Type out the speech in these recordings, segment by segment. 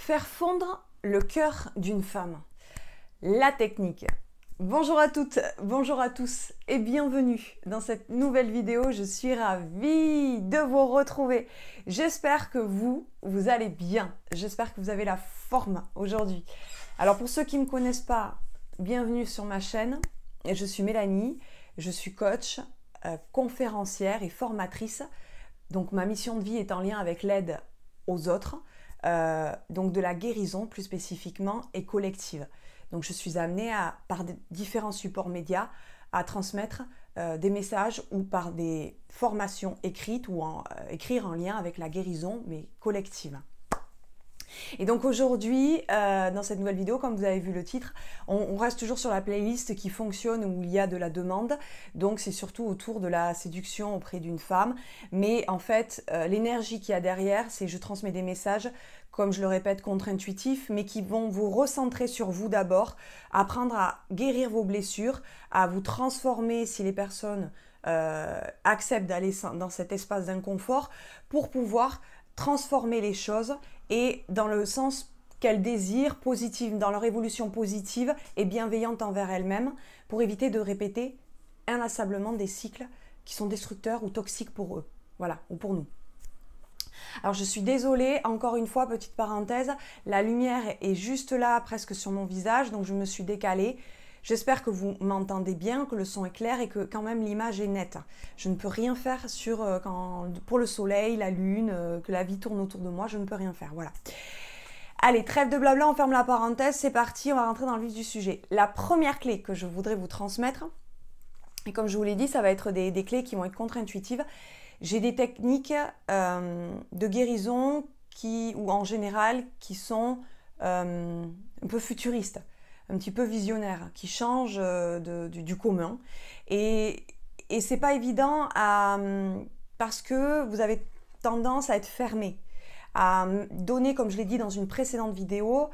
Faire fondre le cœur d'une femme. La technique. Bonjour à toutes, bonjour à tous et bienvenue dans cette nouvelle vidéo. Je suis ravie de vous retrouver. J'espère que vous allez bien. J'espère que vous avez la forme aujourd'hui. Alors pour ceux qui ne me connaissent pas, bienvenue sur ma chaîne. Je suis Mélanie, je suis coach, conférencière et formatrice. Donc ma mission de vie est en lien avec l'aide aux autres. Donc de la guérison plus spécifiquement et collective. Donc je suis amenée par différents supports médias à transmettre des messages ou par des formations écrites ou écrire en lien avec la guérison mais collective. Et donc aujourd'hui, dans cette nouvelle vidéo, comme vous avez vu le titre, on reste toujours sur la playlist qui fonctionne où il y a de la demande. Donc c'est surtout autour de la séduction auprès d'une femme. Mais en fait, l'énergie qu'il y a derrière, c'est je transmets des messages, comme je le répète, contre-intuitifs, mais qui vont vous recentrer sur vous d'abord, apprendre à guérir vos blessures, à vous transformer si les personnes acceptent d'aller dans cet espace d'inconfort pour pouvoir transformer les choses et dans le sens qu'elles désirent, positive, dans leur évolution positive et bienveillante envers elles-mêmes, pour éviter de répéter inlassablement des cycles qui sont destructeurs ou toxiques pour eux, voilà, ou pour nous. Alors je suis désolée, encore une fois, petite parenthèse, la lumière est juste là, presque sur mon visage, donc je me suis décalée. J'espère que vous m'entendez bien, que le son est clair et que quand même l'image est nette. Je ne peux rien faire pour le soleil, la lune, que la vie tourne autour de moi, je ne peux rien faire, voilà. Allez, trêve de blabla, on ferme la parenthèse, c'est parti, on va rentrer dans le vif du sujet. La première clé que je voudrais vous transmettre, et comme je vous l'ai dit, ça va être des clés qui vont être contre-intuitives. J'ai des techniques de guérison ou en général qui sont un peu futuristes, un petit peu visionnaires, qui changent du commun. Et c'est pas évident parce que vous avez tendance à être fermé, à donner, comme je l'ai dit dans une précédente vidéo,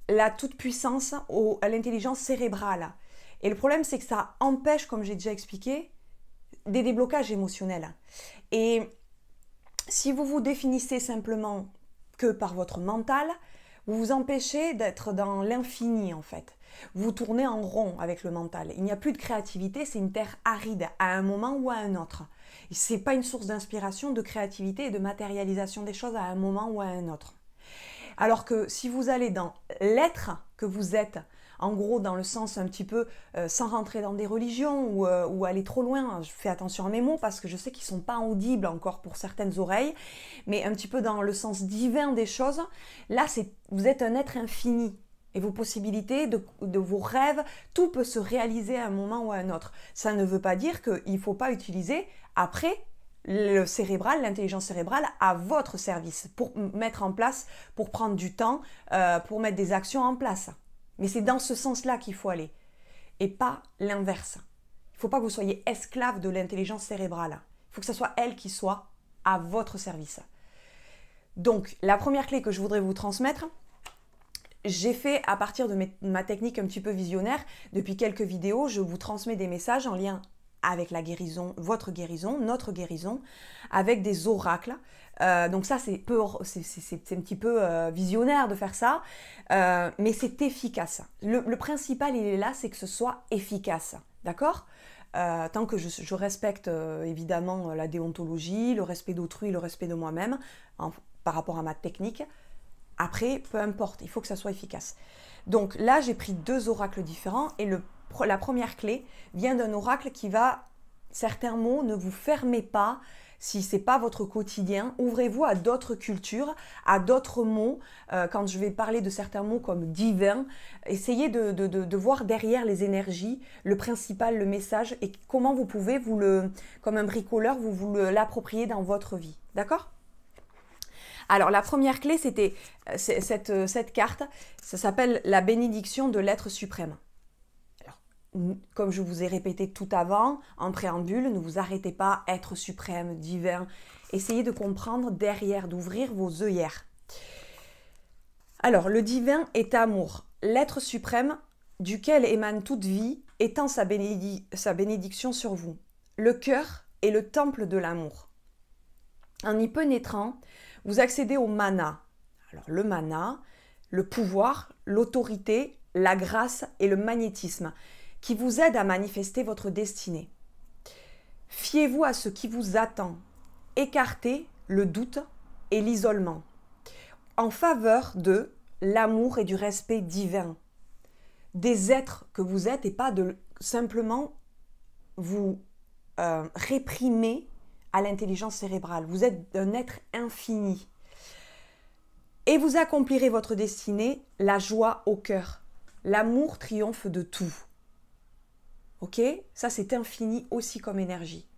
la toute-puissance à l'intelligence cérébrale. Et le problème, c'est que ça empêche, comme j'ai déjà expliqué, des déblocages émotionnels. Et si vous vous définissez simplement que par votre mental, vous vous empêchez d'être dans l'infini en fait. Vous tournez en rond avec le mental. Il n'y a plus de créativité, c'est une terre aride à un moment ou à un autre. Ce n'est pas une source d'inspiration, de créativité et de matérialisation des choses à un moment ou à un autre. Alors que si vous allez dans l'être que vous êtes, en gros dans le sens un petit peu sans rentrer dans des religions ou aller trop loin, je fais attention à mes mots parce que je sais qu'ils ne sont pas audibles encore pour certaines oreilles, mais un petit peu dans le sens divin des choses, là vous êtes un être infini. Et vos possibilités, de vos rêves, tout peut se réaliser à un moment ou à un autre. Ça ne veut pas dire qu'il ne faut pas utiliser après le cérébral, l'intelligence cérébrale à votre service pour mettre en place, pour prendre du temps, pour mettre des actions en place. Mais c'est dans ce sens-là qu'il faut aller et pas l'inverse. Il ne faut pas que vous soyez esclave de l'intelligence cérébrale. Il faut que ce soit elle qui soit à votre service. Donc, la première clé que je voudrais vous transmettre, j'ai fait à partir de ma technique un petit peu visionnaire. Depuis quelques vidéos, je vous transmets des messages en lien avec la guérison, votre guérison, notre guérison, avec des oracles. Donc ça, c'est un petit peu visionnaire de faire ça, mais c'est efficace. Le principal, il est là, c'est que ce soit efficace, d'accord ? Tant que je respecte évidemment la déontologie, le respect d'autrui, le respect de moi-même, par rapport à ma technique. Après, peu importe, il faut que ça soit efficace. Donc là, j'ai pris deux oracles différents et la première clé vient d'un oracle qui va, certains mots, ne vous fermez pas si ce n'est pas votre quotidien. Ouvrez-vous à d'autres cultures, à d'autres mots. Quand je vais parler de certains mots comme divin, essayez de voir derrière les énergies, le principal, le message et comment vous pouvez, comme un bricoleur, vous l'approprier dans votre vie. D'accord ? Alors la première clé, c'était cette carte, ça s'appelle la bénédiction de l'être suprême. Alors, comme je vous ai répété tout avant, en préambule, ne vous arrêtez pas, être suprême, divin. Essayez de comprendre derrière, d'ouvrir vos œillères. Alors, le divin est amour, l'être suprême duquel émane toute vie, étend sa bénédiction sur vous. Le cœur est le temple de l'amour. En y pénétrant, vous accédez au mana. Alors le mana, le pouvoir, l'autorité, la grâce et le magnétisme qui vous aident à manifester votre destinée. Fiez-vous à ce qui vous attend. Écartez le doute et l'isolement en faveur de l'amour et du respect divin, des êtres que vous êtes et pas de simplement vous réprimer à l'intelligence cérébrale. Vous êtes un être infini. Et vous accomplirez votre destinée, la joie au cœur. L'amour triomphe de tout. Ok? Ça, c'est infini aussi comme énergie.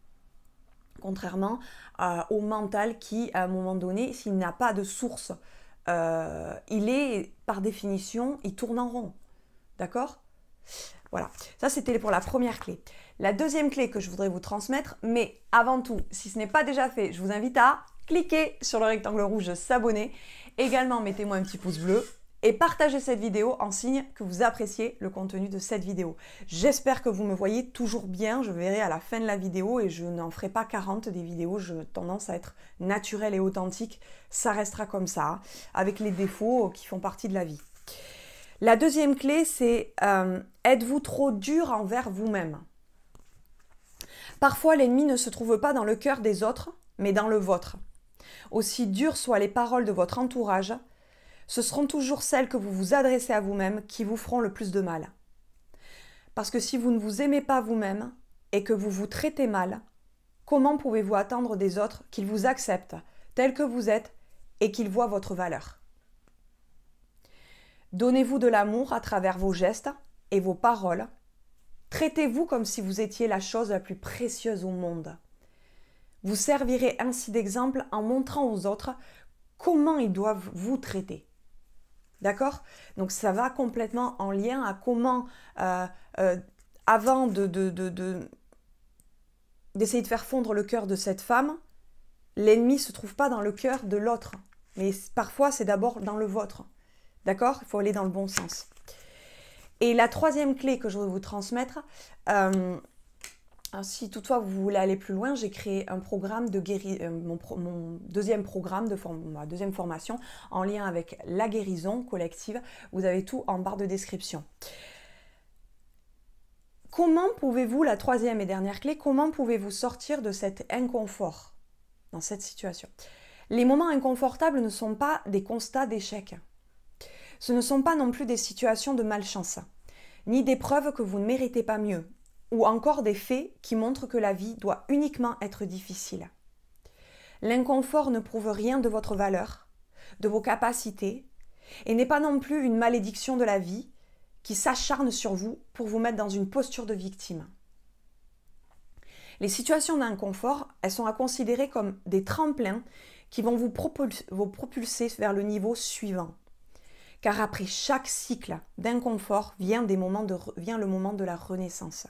Contrairement au mental qui, à un moment donné, s'il n'a pas de source, il est, par définition, il tourne en rond. D'accord? Voilà. Ça, c'était pour la première clé. La deuxième clé que je voudrais vous transmettre, mais avant tout, si ce n'est pas déjà fait, je vous invite à cliquer sur le rectangle rouge s'abonner. Également, mettez-moi un petit pouce bleu et partagez cette vidéo en signe que vous appréciez le contenu de cette vidéo. J'espère que vous me voyez toujours bien. Je verrai à la fin de la vidéo et je n'en ferai pas 40 des vidéos. J'ai tendance à être naturelle et authentique. Ça restera comme ça, hein, avec les défauts qui font partie de la vie. La deuxième clé, c'est êtes-vous trop dur envers vous-même? Parfois, l'ennemi ne se trouve pas dans le cœur des autres, mais dans le vôtre. Aussi dures soient les paroles de votre entourage, ce seront toujours celles que vous vous adressez à vous-même qui vous feront le plus de mal. Parce que si vous ne vous aimez pas vous-même et que vous vous traitez mal, comment pouvez-vous attendre des autres qu'ils vous acceptent tel que vous êtes et qu'ils voient votre valeur? Donnez-vous de l'amour à travers vos gestes et vos paroles. Traitez-vous comme si vous étiez la chose la plus précieuse au monde. Vous servirez ainsi d'exemple en montrant aux autres comment ils doivent vous traiter. D'accord? Donc ça va complètement en lien à comment, avant d'essayer de faire fondre le cœur de cette femme, l'ennemi ne se trouve pas dans le cœur de l'autre. Mais parfois, c'est d'abord dans le vôtre. D'accord? Il faut aller dans le bon sens. Et la troisième clé que je voudrais vous transmettre, si toutefois vous voulez aller plus loin, j'ai créé un programme de mon deuxième programme, ma deuxième formation en lien avec la guérison collective. Vous avez tout en barre de description. Comment pouvez-vous, la troisième et dernière clé, comment pouvez-vous sortir de cet inconfort dans cette situation? Les moments inconfortables ne sont pas des constats d'échec. Ce ne sont pas non plus des situations de malchance, ni des preuves que vous ne méritez pas mieux, ou encore des faits qui montrent que la vie doit uniquement être difficile. L'inconfort ne prouve rien de votre valeur, de vos capacités, et n'est pas non plus une malédiction de la vie qui s'acharne sur vous pour vous mettre dans une posture de victime. Les situations d'inconfort, elles sont à considérer comme des tremplins qui vont vous propulser vers le niveau suivant. Car après chaque cycle d'inconfort vient le moment de la renaissance.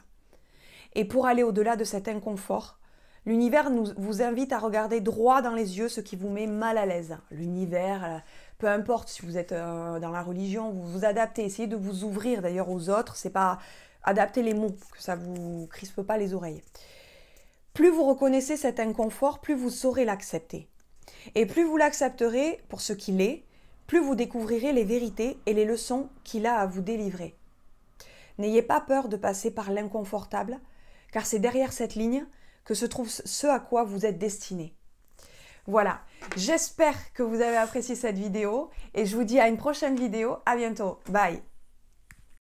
Et pour aller au-delà de cet inconfort, l'univers vous invite à regarder droit dans les yeux ce qui vous met mal à l'aise. L'univers, peu importe si vous êtes dans la religion, vous vous adaptez, essayez de vous ouvrir d'ailleurs aux autres, c'est pas adapter les mots, que ça vous crispe pas les oreilles. Plus vous reconnaissez cet inconfort, plus vous saurez l'accepter. Et plus vous l'accepterez pour ce qu'il est, plus vous découvrirez les vérités et les leçons qu'il a à vous délivrer. N'ayez pas peur de passer par l'inconfortable, car c'est derrière cette ligne que se trouve ce à quoi vous êtes destiné. Voilà, j'espère que vous avez apprécié cette vidéo et je vous dis à une prochaine vidéo. À bientôt, bye.